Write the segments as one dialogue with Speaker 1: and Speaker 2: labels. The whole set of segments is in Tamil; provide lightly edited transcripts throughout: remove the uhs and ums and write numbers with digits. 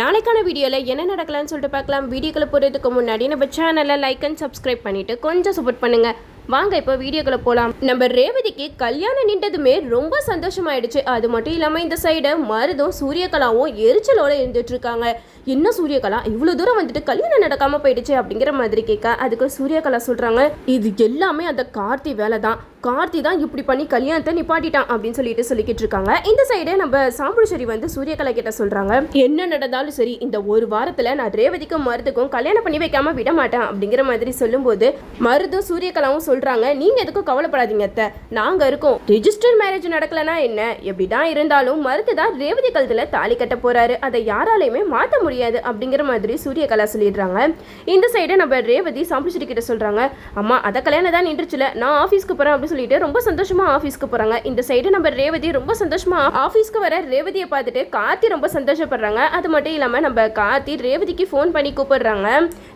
Speaker 1: நாளைக்கான வீடியோவில் என்ன நடக்கலாம்னு சொல்லிட்டு பார்க்கலாம். வீடியோக்குள்ள போகிறதுக்கு முன்னாடி நம்ம சேனலை லைக் அண்ட் சப்ஸ்கிரைப் பண்ணிவிட்டு கொஞ்சம் சப்போர்ட் பண்ணுங்கள். வாங்க இப்போ வீடியோக்குள்ள போகலாம். நம்ம ரேவதிக்கு கல்யாணம் நின்றதுமே ரொம்ப சந்தோஷமாயிடுச்சு. அது மட்டும் இல்லாமல் இந்த சைடு மருதும் சூரியகலாவும் எரிச்சலோட இருந்துட்டு இருக்காங்க. என்ன சூரியகலா இவ்வளோ தூரம் வந்துட்டு கல்யாணம் நடக்காம போயிடுச்சு அப்படிங்கிற மாதிரி கேட்க, அதுக்கு சூரியகலா சொல்றாங்க, இது எல்லாமே அந்த கார்த்தி வேலை தான். கார்த்தி தான் இப்படி பண்ணி கல்யாணத்தை நிப்பாட்டிட்டான் அப்படின்னு சொல்லிக்கிட்டு இருக்காங்க. இந்த சைடு நம்ம சாம்புஷரி வந்து சூரியகலா கிட்ட சொல்றாங்க, என்ன நடந்தாலும் சரி இந்த ஒரு வாரத்துல நான் ரேவதிக்கும் மருதுக்கும் கல்யாணம் பண்ணி வைக்காம விட மாட்டேன் அப்படிங்கிற மாதிரி சொல்லும்போது மருதும் சூரியகலாவும் சொல்றாங்க, நீங்க எதுக்கும் கவலைப்படாதீங்க அத்தை, நாங்க இருக்கோம். ரிஜிஸ்டர் மேரேஜ் நடக்கலனா என்ன, எப்படிதான் இருந்தாலும் மருது தான் ரேவதி கழுத்துல தாலி கட்ட போறாரு, அதை யாராலையுமே மாற்ற முடியாது அப்படிங்கிற மாதிரி சூரியகலா சொல்லிடுறாங்க. இந்த சைடு நம்ம ரேவதி சாம்புஷரி கிட்ட சொல்றாங்க, அம்மா அத கல்யாணம் தான் நின்றுச்சுல, நான் ஆஃபீஸ்க்கு போறேன் அப்படின்னு சொல்லிட்டு ரொம்ப சந்தோஷமா ஆஃபீஸ்க்கு போறாங்க. இந்த சைடு நம்ம ரேவதி ரொம்ப சந்தோஷமா ஆஃபீஸ்க்கு வர ரேவதியை பார்த்துட்டு கார்த்தி ரொம்ப சந்தோஷப்படுறாங்க. அது மட்டும் இல்லாம நம்ம கார்த்தி ரேவதிக்கு ஃபோன் பண்ணி கூப்பிடுறாங்க,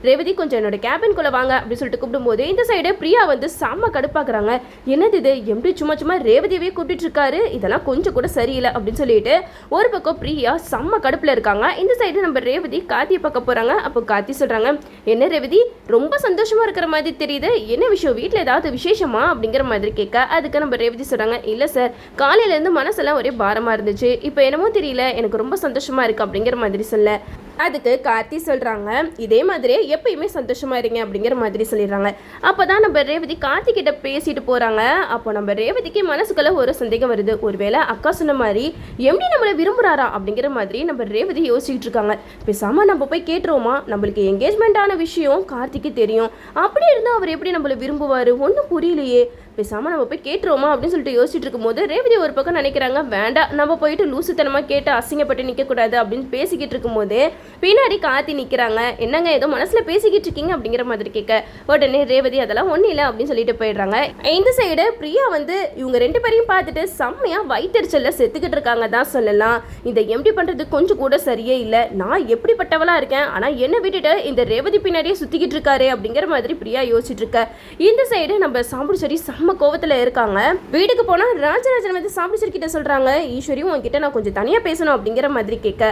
Speaker 1: ரேவதி கொஞ்சம் என்னோட கேபின்குள்ள வாங்க அப்படின்னு சொல்லிட்டு கூப்பிடும்போது இந்த சைடு பிரியா வந்து செம்ம கடுப்பாக்குறாங்க, என்னது இது எப்படி சும்மா ரேவதியவே கூப்பிட்டு இருக்காரு, இதெல்லாம் கொஞ்சம் கூட சரியில்லை அப்படின்னு சொல்லிட்டு ஒரு பக்கம் பிரியா செம்ம கடுப்புல இருக்காங்க. இந்த சைடு நம்ம ரேவதி கார்த்தியை பார்க்க போறாங்க. அப்போ கார்த்தி சொல்றாங்க, என்ன ரேவதி ரொம்ப சந்தோஷமா இருக்கிற மாதிரி தெரியுது, என்ன விஷயம், வீட்டில் ஏதாவது விசேஷமா அப்படிங்கிற மாதிரி கேட்க, அதுக்கு நம்ம ரேவதி சொல்றாங்க, இல்ல சார் காலையில இருந்து மனசெல்லாம் ஒரே பாரமா இருந்துச்சு, இப்போ என்னமோ தெரியல எனக்கு ரொம்ப சந்தோஷமா இருக்கு அப்படிங்கிற மாதிரி சொல்ல, அதுக்கு கார்த்தி சொல்றாங்க, இதே மாதிரி எப்பயுமே சந்தோஷமா இருங்க அப்படிங்கிற மாதிரி சொல்லிடுறாங்க. அப்போதான் நம்ம ரேவதி கார்த்தி கிட்ட பேசிட்டு போறாங்க. அப்போ நம்ம ரேவதிக்கு மனசுக்குள்ள ஒரு சந்தேகம் வருது, ஒருவேளை அக்கா சொன்ன மாதிரி எப்படி நம்மளை விரும்புறாரா அப்படிங்கிற மாதிரி நம்ம ரேவதி யோசிச்சுட்டு இருக்காங்க. பேசாம நம்ம போய் கேட்டுருவோமா, நம்மளுக்கு என்கேஜ்மெண்ட் ஆன விஷயம் கார்த்திக்கு தெரியும், அப்படி இருந்தா அவர் எப்படி நம்மளை விரும்புவாரு, ஒன்றும் புரியலையே, பேசாம நம்ம போய் கேட்டுருவோமா அப்படின்னு சொல்லிட்டு யோசிச்சுட்டு இருக்கும்போது ரேவதி ஒரு பக்கம் நினைக்கிறாங்க, வேண்டாம் நம்ம போயிட்டு லூசுத்தனமா கேட்டு அசிங்கப்பட்டு நிற்க கூடாது அப்படின்னு பேசிக்கிட்டு இருக்கும்போது பின்னாடி கார்த்தி நிற்கிறாங்க. என்னங்க ஏதோ மனசுல பேசிக்கிட்டு இருக்கீங்க அப்படிங்கிற மாதிரி கேட்க, உடனே ரேவதி அதெல்லாம் ஒன்றும் இல்லை அப்படின்னு சொல்லிட்டு போயிடுறாங்க. இந்த சைடு பிரியா வந்து இவங்க ரெண்டு பேரையும் பார்த்துட்டு செம்மையா வயிற்றுச்சல்ல செத்துக்கிட்டு இருக்காங்க தான் சொல்லலாம். இந்த எம்டி பண்றது கொஞ்சம் கூட சரியே இல்லை, நான் எப்படிப்பட்டவளா இருக்கேன், ஆனா என்ன விட்டுட்டு இந்த ரேவதி பின்னாடியே சுத்திக்கிட்டு இருக்காரு அப்படிங்கிற மாதிரி பிரியா யோசிச்சுட்டு இருக்க. இந்த சைடு நம்ம சாம்புஷரி செம்ம கோவத்துல இருக்காங்க. வீட்டுக்கு போனா ராஜராஜன் வந்து சாம்புஷரி கிட்ட சொல்றாங்க, ஈஸ்வரி உன்கிட்ட நான் கொஞ்சம் தனியா பேசணும் அப்படிங்கிற மாதிரி கேட்க,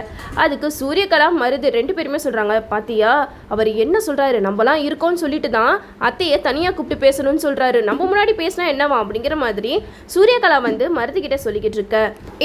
Speaker 1: அதுக்கு சூரியகலா மருது ரெண்டு பேருமே சொல்றாங்க, பாத்தியா அவர் என்ன சொல்றாரு, நம்மலாம் இருக்கோம்னு சொல்லிட்டு தான் அத்தையை தனியா கூப்பிட்டு பேசணும்னு சொல்றாரு, நம்ம முன்னாடி பேசினா என்னவா அப்படிங்கிற மாதிரி சூரியகலா வந்து மருது கிட்ட சொல்லிக்கிட்டு இருக்க.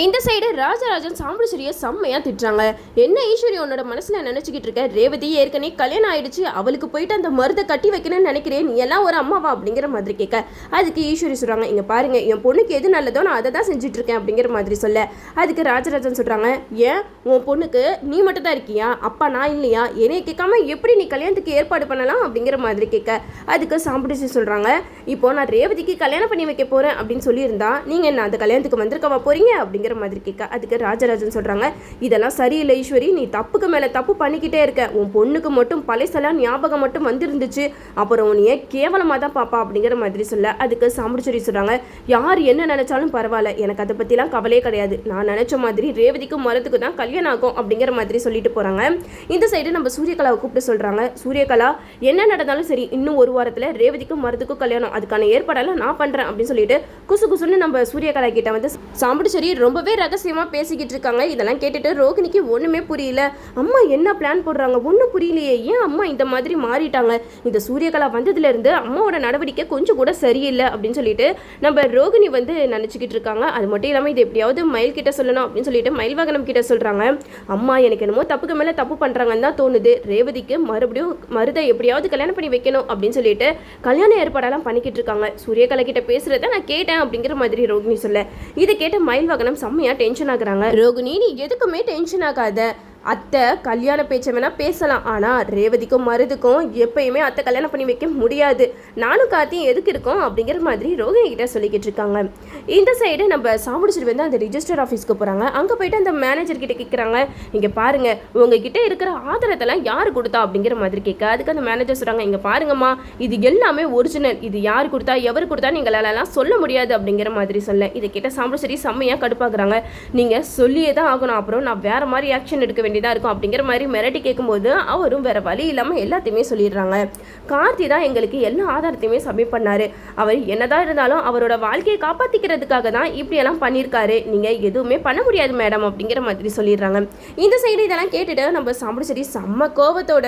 Speaker 1: இந்த சைடு ராஜராஜன் சாம்புஷரிய செம்மையா திட்டுறாங்க, என்ன ஈஸ்வரி உன்னோட மனசுல நினைச்சுக்கிட்டு இருக்க, ரேவதி ஏற்கனவே கல்யாணம் ஆயிடுச்சு, அவளுக்கு போயிட்டு அந்த மருதை கட்டி வைக்கணும்னு நினைக்கிறேன், நீ எல்லாம் ஒரு அம்மாவா அப்படிங்கிற மாதிரி கேட்க, அதுக்கு ஈஸ்வரி சொல்றாங்க, இங்க பாருங்க என் பொண்ணுக்கு எது நல்லதோ நான் அதை தான் செஞ்சுட்டு இருக்கேன் அப்படிங்கிற மாதிரி சொல்ல, அதுக்கு ராஜராஜன் சொல்றாங்க, ஏன் உன் பொண்ணுக்கு நீ மட்டும் தான் இருக்கியா, அப்பா நான் இல்லையா, என்னைய கேட்காம எப்படி நீ கல்யாணத்துக்கு ஏற்பாடு பண்ணலாம் அப்படிங்கிற மாதிரி கேட்க, அதுக்கு சாம்புஷரி சொல்றாங்க, இப்போ நான் ரேவதிக்கு கல்யாணம் பண்ணி வைக்க போறேன் அப்படின்னு சொல்லியிருந்தா நீங்க என்ன அந்த கல்யாணத்துக்கு வந்திருக்கவா போறீங்க அப்படிங்கிற மாதிரி கேட்க, அதுக்கு ராஜராஜன் சொல்றாங்க, இதெல்லாம் சரியில்லை ஈஸ்வரி, நீ தப்புக்கு மேல தப்பு பண்ணிக்கிட்டே இருக்க, உன் பொண்ணுக்கு மட்டும் பழைசெல்லாம் ஞாபகம் மட்டும் வந்துருந்துச்சு, அப்புறம் உன்னைய கேவலமா தான் பாப்பா அப்படிங்கிற மாதிரி சொல்ல, அதுக்கு சாம்புஷரி சொல்றாங்க, யார் என்ன நினைச்சாலும் பரவாயில்ல, எனக்கு அதை பத்திலாம் கவலையே கிடையாது, நான் நினைச்ச மாதிரி ரேவதிக்கும் மருதுக்கு தான் கல்யாணம் ஆகும் அப்படிங்கிற மாதிரி சொல்லிட்டு போறாங்க. இந்த சைடு நம்ம சூரியகலாவை கூப்பிட்டு சொல்றாங்க, சூரியகலா என்ன நடந்தாலும் சரி இன்னும் ஒரு வாரத்துல ரேவதிக்கும் மருதுக்கும் கல்யாணம், அதுக்கான ஏற்பாடெல்லாம் நான் பண்றேன் அப்படின்னு சொல்லிட்டு குசு குசுன்னு நம்ம சூரியகலா கிட்ட வந்து சாம்புஷரி ரொம்பவே ரகசியமா பேசிக்கிட்டு இருக்காங்க. இதெல்லாம் கேட்டுட்டு ரோகிணிக்கு ஒண்ணுமே புரியல, அம்மா என்ன பிளான் போடுறாங்க ஒன்றும் புரியலையே, ஏன் அம்மா இந்த மாதிரி மாறிட்டாங்க, இந்த சூரியகலா வந்ததுல இருந்து அம்மாவோட நடவடிக்கை கொஞ்சம் கூட சரியில்லை அப்படின்னு சொல்லிட்டு நம்ம ரோகிணி வந்து நினைச்சுக்கிட்டு இருக்காங்க. அது மட்டும் இல்லாமல் இது எப்படியாவது மயில் கிட்ட சொல்லணும் அப்படின்னு சொல்லிட்டு மயில்வாகனம் கிட்ட சொல்றாங்க, அம்மா எனக்கு என்னமோ தப்புக்கு மேல தப்பு பண்றாங்கன்னு தான் தோணுது, ரேவதிக்கு மறுபடியும் மருதை எப்படியாவது கல்யாணம் பண்ணி வைக்கணும் அப்படின்னு சொல்லிட்டு கல்யாண ஏற்பாடெல்லாம் பண்ணிக்கிட்டு இருக்காங்க. சூரியகலா கிட்ட பேசுறத நான் கேட்டேன் அப்படிங்கிற மாதிரி ரோகிணி சொல்ல, இதை கேட்ட மயில்வாகனம் செம்மையா டென்ஷன் ஆகுறாங்க. ரோகிணி நீ எதுக்குமே டென்ஷன் ஆகாத, அத்தை கல்யாண பேச்சை வேணா பேசலாம், ஆனால் ரேவதிக்கும் மருதுக்கும் எப்பயுமே அத்தை கல்யாணம் பண்ணி வைக்க முடியாது, நானும் கார்த்தியும் எதுக்கு இருக்கோம் அப்படிங்கிற மாதிரி ரோகிணி கிட்ட சொல்லிக்கிட்டு இருக்காங்க. இந்த சைடு நம்ம சாம்புஷரி வந்து அந்த ரிஜிஸ்டர் ஆஃபீஸ்க்கு போகிறாங்க. அங்கே போயிட்டு அந்த மேனேஜர் கிட்ட கேட்குறாங்க, இங்கே பாருங்க உங்ககிட்ட இருக்கிற ஆதாரத்தெல்லாம் யார் கொடுத்தா அப்படிங்கிற மாதிரி கேட்க, அதுக்கு அந்த மேனேஜர் சொல்கிறாங்க, இங்கே பாருங்கம்மா இது எல்லாமே ஒரிஜினல், இது யார் கொடுத்தா எவர் கொடுத்தா நீங்களெல்லாம் சொல்ல முடியாது அப்படிங்கிற மாதிரி சொல்ல, இதை கேட்ட சாம்புஷரி செம்மையாக கடுப்பாக்குறாங்க, நீங்கள் சொல்லியே தான் ஆகணும், அப்புறம் நான் வேற மாதிரி ஆக்ஷன் எடுக்க வேண்டிய வேண்டியதாக இருக்கும் அப்படிங்கிற மாதிரி மிரட்டி கேட்கும்போது அவரும் வேற வழி இல்லாமல் எல்லாத்தையுமே சொல்லிடுறாங்க. கார்த்தி தான் எங்களுக்கு எல்லா ஆதாரத்தையுமே சப்மிட் பண்ணாரு. அவர் என்னதான் இருந்தாலும் அவரோட வாழ்க்கையை காப்பாற்றிக்கிறதுக்காக தான் இப்படியெல்லாம் பண்ணியிருக்காரு. நீங்கள் எதுவுமே பண்ண முடியாது மேடம் அப்படிங்கிற மாதிரி சொல்லிடுறாங்க. இந்த சைடு இதெல்லாம் கேட்டுட்டு நம்ம சாம்பிராணி செம்ம கோபத்தோட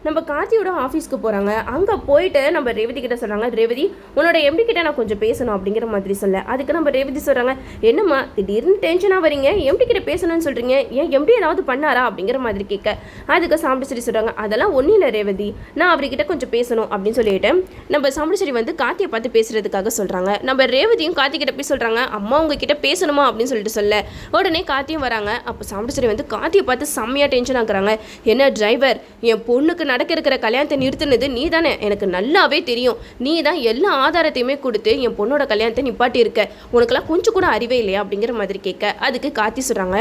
Speaker 1: நம்ம கார்த்தியோட ஆஃபீஸ்க்கு போகிறாங்க. அங்கே போயிட்டு நம்ம ரேவதி கிட்ட சொல்கிறாங்க, ரேவதி உன்னோட எம்டி கிட்ட நான் கொஞ்சம் பேசணும் அப்படிங்கிற மாதிரி சொல்ல. அதுக்கு நம்ம ரேவதி சொல்கிறாங்க, என்னம்மா திடீர்னு டென்ஷனாக வரீங்க, எம்டி கிட்ட பேசணும்னு சொல்கிறீங்க, ஏன் எம்டி ஏதாவது பண்ணாரா அப்படிங்கிற மாதிரி கேட்க. அதுக்கு சாம்பிராணி சொல்கிறாங்க, அதெல்லாம் ஒன்றும் இல்லை ரேவதி, நான் அவர்கிட்ட கொஞ்சம் பேசணும் அப்படின்னு சொல்லிட்டு நம்ம சாம்பிராணி வந்து கார்த்தியை பார்த்து பேசுறதுக்காக சொல்கிறாங்க. நம்ம ரேவதியும் கார்த்தி கிட்ட போய் சொல்கிறாங்க, அம்மா உங்ககிட்ட பேசணுமா அப்படின்னு சொல்லிட்டு சொல்ல உடனே கார்த்தியும் வராங்க. அப்போ சாம்பிராணி வந்து கார்த்தியை பார்த்து செம்மையாக டென்ஷன் ஆகுறாங்க. என்ன டிரைவர், என் பொண்ணுக்கு நடக்க இருக்கிற கல்யாணத்தை நிறுத்தினது நீ தானே, எனக்கு நல்லாவே தெரியும். நீ தான் எல்லா ஆதாரத்தையுமே கொடுத்து என் பொண்ணோட கல்யாணத்தை நிப்பாட்டி இருக்க, உனக்கெல்லாம் கொஞ்சம் கூட அறிவே இல்லையா அப்படிங்கிற மாதிரி கேட்க. அதுக்கு கார்த்தி சொல்கிறாங்க,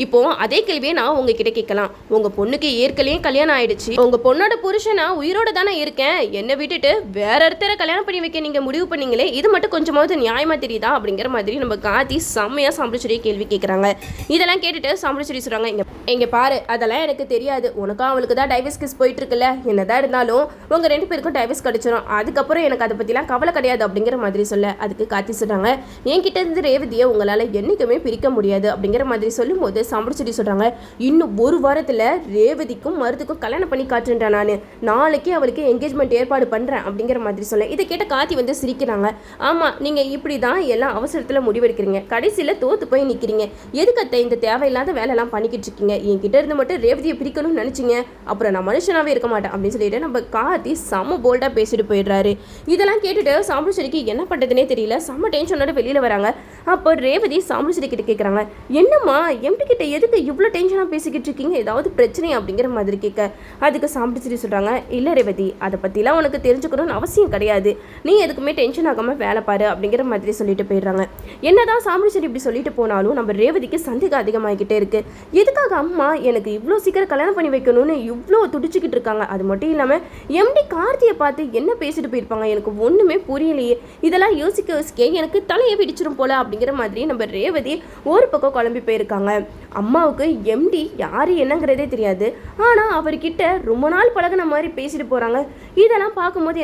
Speaker 1: இப்போ அதே கேள்வியை நான் உங்ககிட்ட கேட்கலாம். உங்கள் பொண்ணுக்கு ஏற்கனவே கல்யாணம் ஆயிடுச்சு, உங்கள் பொண்ணோட புருஷனா உயிரோட தானே இருக்கேன், என்னை விட்டுட்டு வேற ஒருத்தரை கல்யாணம் பண்ணி வைக்க நீங்கள் முடிவு பண்ணீங்களே, இது மட்டும் கொஞ்சமாவது நியாயமாக தெரியுதா அப்படிங்கிற மாதிரி நம்ம கார்த்தி செம்மையாக சாம்பிராணி கேள்வி கேட்குறாங்க. இதெல்லாம் கேட்டுட்டு சாம்பிராணி சொல்கிறாங்க, இங்கே பாரு, அதெல்லாம் எனக்கு தெரியாது, உனக்கும் அவளுக்கு தான் டைவர்ஸ் கேஸ் போயிட்டு இருக்குல்ல, என்னதான் இருந்தாலும் உங்கள் 2 பேருக்கும் டைவர்ஸ் கிடைச்சிடும், அதுக்கப்புறம் எனக்கு அதை பற்றிலாம் கவலை கிடையாது அப்படிங்கிற மாதிரி சொல்ல. அதுக்கு கார்த்தி சொல்கிறாங்க, என்கிட்ட இருந்து ரேவதியை உங்களால் என்றைக்குமே பிரிக்க முடியாது அப்படிங்கிற மாதிரி சொல்லும்போது சாம்பிராணி சொல்கிறாங்க, இன்னும் 1 வாரத்தில் ரேவதிக்கும் மருத்துக்கும் கல்யாணம் பண்ணி காட்டுறேன், நான் நாளைக்கு அவளுக்கு என்கேஜ்மெண்ட் ஏற்பாடு பண்ணுறேன் அப்படிங்கிற மாதிரி சொல்ல. இதை கேட்ட கார்த்தி வந்து சிரிக்கிறாங்க. ஆமாம், நீங்கள் இப்படி தான் எல்லாம் அவசரத்தில் முடிவெடுக்கிறீங்க, கடைசியில் தோற்று போய் நிற்கிறீங்க, எதுக்கத்தை இந்த தேவையில்லாத வேலையெல்லாம் பண்ணிக்கிட்டு இருக்கீங்க, என்கிட்ட இருந்து மட்டும் ரேவதியை பிரிக்கணும்னு நினச்சிங்க, அப்புறம் நான் மனுஷனாகவே இருக்க மாட்டேன் அப்படின்னு சொல்லிட்டு நம்ம கார்த்தி செம்ம போல்டாக பேசிட்டு போயிடுறாரு. இதெல்லாம் கேட்டுட்டு சாம்பிராணிக்கு என்ன பண்ணுறதுனே தெரியல, செம்ம டென்ஷனோட வெளியில் வராங்க. அப்போ ரேவதி சாம்பிராணி கிட்ட கேட்குறாங்க, என்னம்மா எம்டி கிட்ட எதுக்கு இவ்வளோ டென்ஷனாக பேசிக்கிட்டு இருக்கீங்க, ஏதாவது பிரச்சனை அப்படிங்கிற மாதிரி கேட்க. அதுக்கு சாம்பிராணி சொல்கிறாங்க, இல்லை ரேவதி, அதை பற்றிலாம் உனக்கு தெரிஞ்சுக்கணும்னு அவசியம் கிடையாது, நீ எதுக்குமே டென்ஷன் ஆகாமல் வேலை பாரு அப்படிங்கிற மாதிரி சொல்லிட்டு போயிடுறாங்க. என்னதான் சாம்பிராணி இப்படி சொல்லிட்டு போனாலும் நம்ம ரேவதிக்கு சந்தேகம் அதிகமாகிக்கிட்டே இருக்கு. எதுக்காக அம்மா எனக்கு இவ்வளோ சீக்கிரம் கல்யாணம் பண்ணி வைக்கணும்னு இவ்வளோ துடிச்சிக்கிட்டு இருக்காங்க, அது மட்டும் இல்லாமல் எம்டி கார்த்தியை பார்த்து என்ன பேசிட்டு போயிருப்பாங்க, எனக்கு ஒன்றுமே புரியலையே, இதெல்லாம் யோசிக்க எனக்கு தலையை பிடிச்சிரும் போல அப்படிங்கிற மாதிரி நம்ம ரேவதி ஒரு பக்கம் குழம்பி போயிருக்காங்க. அம்மாவுக்கு எம்டி யார் என்னங்கிறதே தெரியாது, ஆனால் அவர்கிட்ட ரொம்ப நாள் பழகின மாதிரி பேசிட்டு போகிறாங்க. இதெல்லாம் பார்க்கும்போது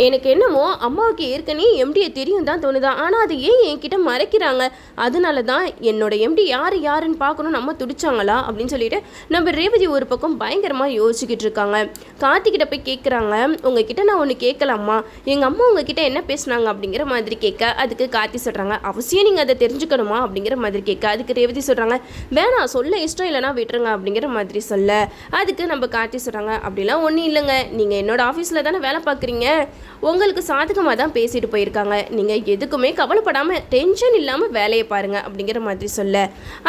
Speaker 1: எனக்கு என்னமோ அம்மாவுக்கு ஏற்கனவே எம்டியை தெரியும் தான் தோணுதா, ஆனால் அது ஏன் என்கிட்ட மறைக்கிறாங்க, அதனால தான் என்னோட எம்டி யாருன்னு பார்க்கணும் நம்ம துடிச்சாங்களா அப்படின்னு சொல்லிட்டு நம்ம ரேவதி ஒரு பக்கம் பயங்கரமாக யோசிச்சுக்கிட்டு இருக்காங்க. கார்த்திகிட்ட போய் கேட்குறாங்க, உங்ககிட்ட நான் ஒன்று கேட்கலாமா, எங்கள் அம்மா உங்ககிட்ட என்ன பேசுனாங்க அப்படிங்கிற மாதிரி கேட்க. அதுக்கு கார்த்தி சொல்கிறாங்க, அவசியம் நீங்கள் அதை தெரிஞ்சுக்கணுமா அப்படிங்கிற மாதிரி கேட்க. அதுக்கு ரேவதி சொல்கிறாங்க, வேணாம் சொல்ல இஷ்டம் இல்லைனா விட்டுருங்க அப்படிங்கிற மாதிரி சொல்ல. அதுக்கு நம்ம கார்த்தி சொல்கிறாங்க, அப்படிலாம் ஒன்றும் இல்லைங்க, நீங்கள் என்னோட ஆஃபீஸில் தானே வேலை பார்க்குறீங்க, உங்களுக்கு சாதகமாக தான் பேசிட்டு போயிருக்காங்க, நீங்கள் எதுக்குமே கவலைப்படாமல் டென்ஷன் இல்லாமல் வேலையை பாருங்கள் அப்படிங்கிற மாதிரி சொல்ல.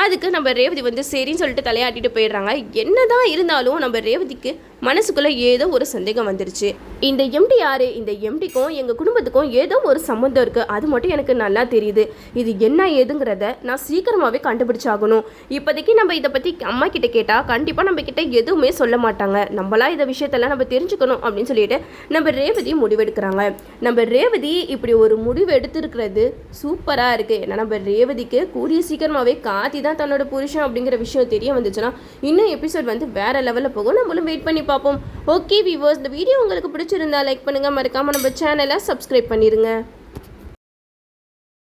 Speaker 1: அதுக்கு நம்ம ரேவதி வந்து சரின்னு சொல்லிட்டு தலையாட்டிட்டு போயிடுறாங்க. என்னதான் இருந்தாலும் நம்ம ரேவதிக்கு மனசுக்குள்ளே ஏதோ ஒரு சந்தேகம் வந்துருச்சு. இந்த எம்டி யாரு, இந்த எம்டிக்கும் எங்கள் குடும்பத்துக்கும் ஏதோ ஒரு சம்மந்தம் இருக்குது, அது மட்டும் எனக்கு நல்லா தெரியுது. இது என்ன ஏதுங்கிறத நான் சீக்கிரமாகவே கண்டுபிடிச்சாகணும். இப்போதைக்கு நம்ம இதை பற்றி அம்மா கிட்ட கேட்டால் கண்டிப்பாக நம்ம கிட்ட எதுவுமே சொல்ல மாட்டாங்க, நம்மளா இந்த விஷயத்தெல்லாம் நம்ம தெரிஞ்சுக்கணும் அப்படின்னு சொல்லிட்டு நம்ம ரேவதி முடிவெடுக்கிறாங்க. நம்ம ரேவதி இப்படி ஒரு முடிவு எடுத்துருக்கிறது சூப்பராக இருக்குது. ஏன்னா நம்ம ரேவதிக்கு கூடிய சீக்கிரமாகவே கார்த்தி தான் தன்னோட புருஷன் அப்படிங்கிற விஷயம் தெரிய வந்துச்சுன்னா இன்னும் எபிசோட் வந்து வேற லெவலில் போகும். நம்மளும் வெயிட் பண்ணி பார்ப்போம். ஓகே வியூவர்ஸ், இந்த வீடியோ உங்களுக்கு பிடிச்சிருந்தா லைக் பண்ணுங்கள், மறக்காமல் நம்ம சேனலை சப்ஸ்கிரைப் பண்ணிடுங்க.